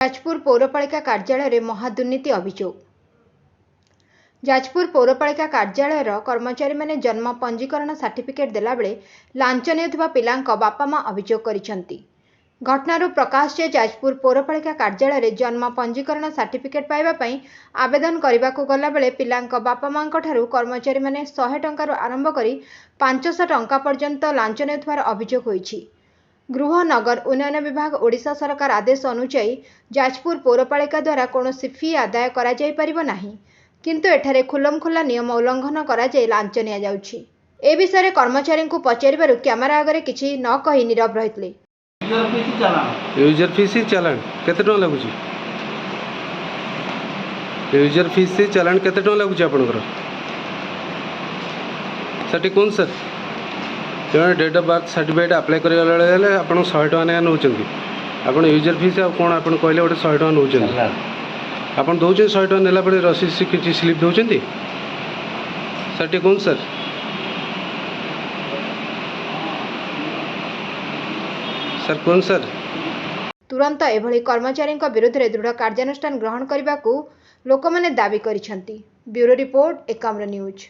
जाजपुर पौरपालिका कार्यालय में महादुर्नीति अभियोग। जाजपुर पौरपालिका कार्यालय कर्मचारी माने जन्म पंजीकरण सर्टिफिकेट देला बेले लांच नेउथबा पिलांक बापा मां अभियोग करिसंती। घटनारू प्रकाश जे जाजपुर पौरपालिका कार्यालय रे जन्म पंजीकरण सर्टिफिकेट पाइबा पई आवेदन करबाकू गला बेले पिलांक बापा मांक ठारू कर्मचारी माने 100 टंका आरंभ करी 500 टंका पर्यंत लांच नेउथबार अभियोग होईछि। गृह नगर उन्नयन विभाग ओडिशा सरकार आदेश अनुसार जाजपुर पौरपालिका द्वारा कौनसी फी आदाय करा जाय परिबो नाही, किंतु एठारे खुलमखुला नियम उल्लंघन करा जाय लांच निया जाउछि। ए विषय कर्मचारी को पचारिबारु कैमरा आगे किछि न कहि नीरव रहितले। यूजर फीस चालान केते टका लागुछि? यूजर फीस चालान केते टका लागुछि आपनकर? सटी कोन सर जो date of birth certificate apply कर आप 100 टका ना नौ आप यूजर फीस आ कौन आप कहले गोटे 100 टका नौ आप दौर 100 टका नेला रसीद किसी स्लीप दौरान सर कौन सर सर कौन सर तुरंत एभली कर्मचारी विरुद्ध में दृढ़ कार्यानुष्ठान ग्रहण करने को लोक मैंने दावी करिसेंती। Bureau report Ekamra news.